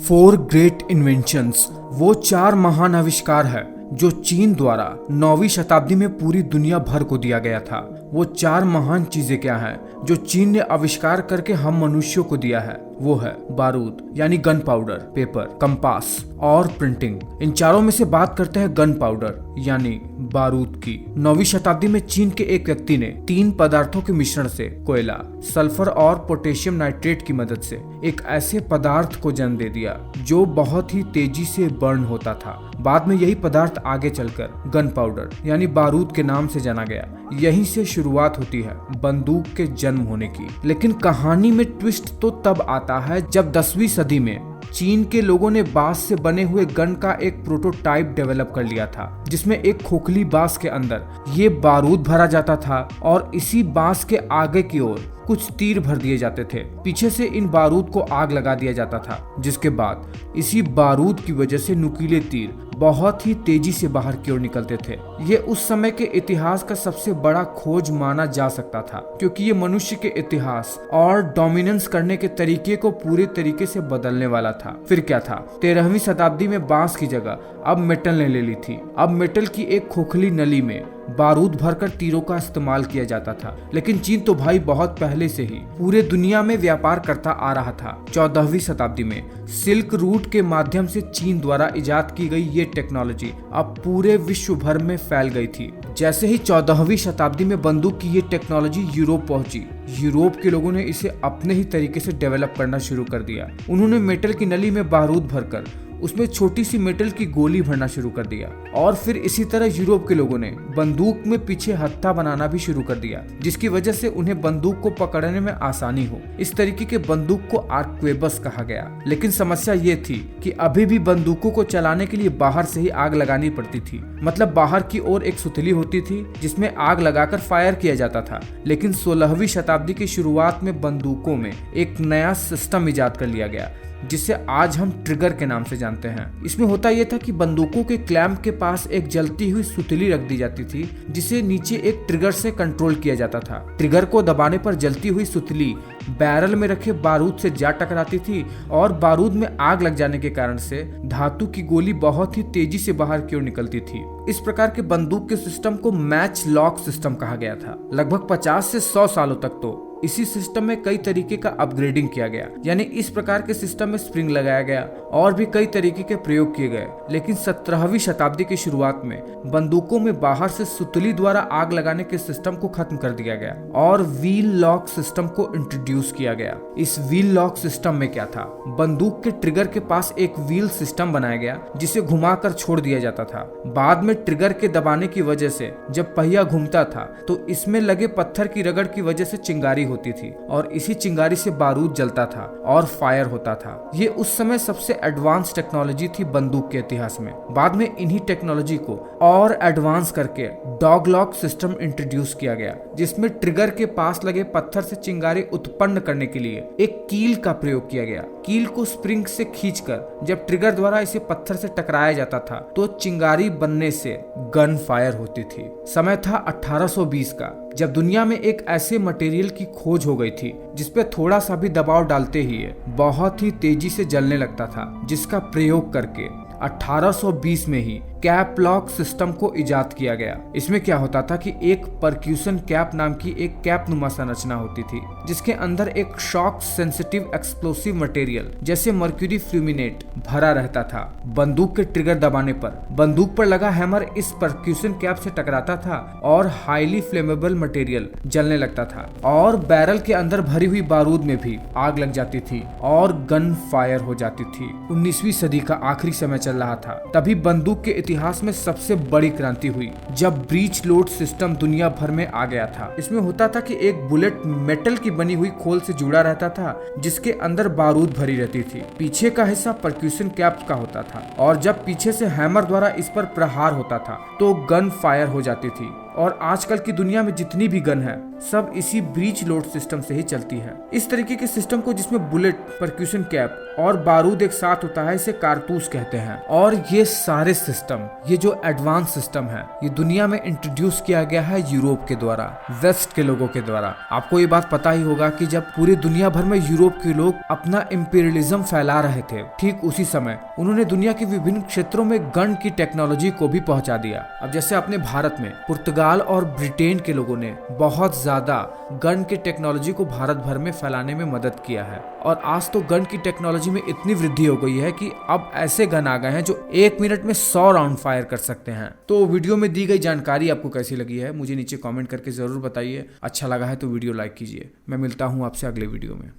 Four great inventions वो चार महान आविष्कार है जो चीन द्वारा 9वीं शताब्दी में पूरी दुनिया भर को दिया गया था। वो चार महान चीजें क्या हैं जो चीन ने आविष्कार करके हम मनुष्यों को दिया है? वो है बारूद यानी गन पाउडर, पेपर, कंपास और प्रिंटिंग। इन चारों में से बात करते हैं गन पाउडर यानी बारूद की। 9वीं शताब्दी में चीन के एक व्यक्ति ने 3 पदार्थों के मिश्रण से कोयला, सल्फर और पोटेशियम नाइट्रेट की मदद से एक ऐसे पदार्थ को जन्म दे दिया जो बहुत ही तेजी से बर्न होता था। बाद में यही पदार्थ आगे चलकर गन पाउडर यानी बारूद के नाम से जाना गया। यहीं से शुरुआत होती है बंदूक के जन्म होने की। लेकिन कहानी में ट्विस्ट तो तब आता है जब 10वीं सदी में चीन के लोगों ने बांस से बने हुए गन का एक प्रोटोटाइप डेवलप कर लिया था, जिसमें एक खोखली बांस के अंदर ये बारूद भरा जाता था और इसी बांस के आगे की ओर कुछ तीर भर दिए जाते थे। पीछे से इन बारूद को आग लगा दिया जाता था, जिसके बाद इसी बारूद की वजह से नुकीले तीर बहुत ही तेजी से बाहर की ओर निकलते थे। ये उस समय के इतिहास का सबसे बड़ा खोज माना जा सकता था, क्योंकि ये मनुष्य के इतिहास और डोमिनेंस करने के तरीके को पूरे तरीके से बदलने वाला था। फिर क्या था? 13वीं शताब्दी में बांस की जगह अब मेटल ने ले ली थी। अब मेटल की एक खोखली नली में बारूद भरकर तीरों का इस्तेमाल किया जाता था। लेकिन चीन तो भाई बहुत पहले से ही पूरे दुनिया में व्यापार करता आ रहा था। 14वीं शताब्दी में सिल्क रूट के माध्यम से चीन द्वारा इजाद की गई ये टेक्नोलॉजी अब पूरे विश्व भर में फैल गई थी। जैसे ही 14वीं शताब्दी में बंदूक की ये टेक्नोलॉजी यूरोप पहुंची, यूरोप के लोगों ने इसे अपने ही तरीके से डेवलप करना शुरू कर दिया। उन्होंने मेटल की नली में बारूद भरकर उसमें छोटी सी मेटल की गोली भरना शुरू कर दिया। और फिर इसी तरह यूरोप के लोगों ने बंदूक में पीछे हत्था बनाना भी शुरू कर दिया, जिसकी वजह से उन्हें बंदूक को पकड़ने में आसानी हो। इस तरीके के बंदूक को आर्क्वेबस कहा गया। लेकिन समस्या ये थी कि अभी भी बंदूकों को चलाने के लिए बाहर से ही आग लगानी पड़ती थी। मतलब बाहर की ओर एक सुतली होती थी जिसमें आग लगाकर फायर किया जाता था। लेकिन 16वीं शताब्दी की शुरुआत में बंदूकों में एक नया सिस्टम इजाद कर लिया गया, जिसे आज हम ट्रिगर के नाम से जानते हैं। इसमें होता यह था कि बंदूकों के क्लैंप के पास एक जलती हुई सुतली रख दी जाती थी, जिसे नीचे एक ट्रिगर से कंट्रोल किया जाता था। ट्रिगर को दबाने पर जलती हुई सुतली बैरल में रखे बारूद से जा टकराती थी और बारूद में आग लग जाने के कारण से धातु की गोली बहुत ही तेजी से बाहर की ओर निकलती थी। इस प्रकार के बंदूक के सिस्टम को मैच लॉक सिस्टम कहा गया था। लगभग 50 से 100 सालों तक तो इसी सिस्टम में कई तरीके का अपग्रेडिंग किया गया, यानी इस प्रकार के सिस्टम में स्प्रिंग लगाया गया और भी कई तरीके के प्रयोग किए गए। लेकिन 17वीं शताब्दी की शुरुआत में बंदूकों में बाहर से सुतली द्वारा आग लगाने के सिस्टम को खत्म कर दिया गया और व्हील लॉक सिस्टम को इंट्रोड्यूस किया गया। इस व्हील लॉक सिस्टम में क्या था? बंदूक के ट्रिगर के पास एक व्हील सिस्टम बनाया गया जिसे घुमाकर छोड़ दिया जाता था। बाद में ट्रिगर के दबाने की वजह से जब पहिया घूमता था तो इसमें लगे पत्थर की रगड़ की वजह से चिंगारी होती थी और इसी चिंगारी से बारूद जलता था और फायर होता था। ये उस समय सबसे एडवांस टेक्नोलॉजी थी बंदूक के इतिहास में। बाद में इन्हीं टेक्नोलॉजी को और एडवांस करके डॉग लॉक सिस्टम इंट्रोड्यूस किया गया, जिसमें ट्रिगर के पास लगे पत्थर से चिंगारी उत्पन्न करने के लिए एक कील का प्रयोग किया गया। कील को स्प्रिंग से खींचकर जब ट्रिगर द्वारा इसे पत्थर से टकराया जाता था तो चिंगारी बनने से गन फायर होती थी। समय था 1820 का, जब दुनिया में एक ऐसे मटेरियल की खोज हो गई थी जिसपे थोड़ा सा भी दबाव डालते ही ये बहुत ही तेजी से जलने लगता था, जिसका प्रयोग करके 1820 में ही कैप लॉक सिस्टम को इजाद किया गया। इसमें क्या होता था कि एक परक्यूशन कैप नाम की एक कैप नुमा संरचना होती थी, जिसके अंदर एक शॉक सेंसिटिव एक्सप्लोसिव मटेरियल जैसे मर्क्यूरी फ्लूमिनेट भरा रहता था। बंदूक के ट्रिगर दबाने पर बंदूक पर लगा हैमर इस परक्यूशन कैप से टकराता था और हाईली फ्लेमेबल मटेरियल जलने लगता था और बैरल के अंदर भरी हुई बारूद में भी आग लग जाती थी और गन फायर हो जाती थी। 19वीं सदी का आखिरी समय चल रहा था, तभी बंदूक के इतिहास में सबसे बड़ी क्रांति हुई जब ब्रीच लोड सिस्टम दुनिया भर में आ गया था। इसमें होता था कि एक बुलेट मेटल की बनी हुई खोल से जुड़ा रहता था, जिसके अंदर बारूद भरी रहती थी। पीछे का हिस्सा परक्यूशन कैप का होता था और जब पीछे से हैमर द्वारा इस पर प्रहार होता था तो गन फायर हो जाती थी। और आजकल की दुनिया में जितनी भी गन है सब इसी ब्रीच लोड सिस्टम से ही चलती है। इस तरीके के सिस्टम को, जिसमें बुलेट, परक्यूशन कैप और बारूद एक साथ होता है, इसे कारतूस कहते हैं। और ये सारे सिस्टम, ये जो एडवांस सिस्टम है, ये दुनिया में इंट्रोड्यूस किया गया है यूरोप के द्वारा, वेस्ट के लोगों के द्वारा। आपको ये बात पता ही होगा कि जब पूरी दुनिया भर में यूरोप के लोग अपना इंपीरियलिज्म फैला रहे थे, ठीक उसी समय उन्होंने दुनिया के विभिन्न क्षेत्रों में गन की टेक्नोलॉजी को भी पहुंचा दिया। अब जैसे अपने भारत में पुर्तगाल और ब्रिटेन के लोगों ने बहुत ज्यादा गन की टेक्नोलॉजी को भारत भर में फैलाने में मदद किया है। और आज तो गन की टेक्नोलॉजी में इतनी वृद्धि हो गई है कि अब ऐसे गन आ गए हैं जो 1 मिनट में 100 राउंड फायर कर सकते हैं। तो वीडियो में दी गई जानकारी आपको कैसी लगी है मुझे नीचे कमेंट करके जरूर बताइए। अच्छा लगा है तो वीडियो लाइक कीजिए। मैं मिलता हूँ आपसे अगले वीडियो में।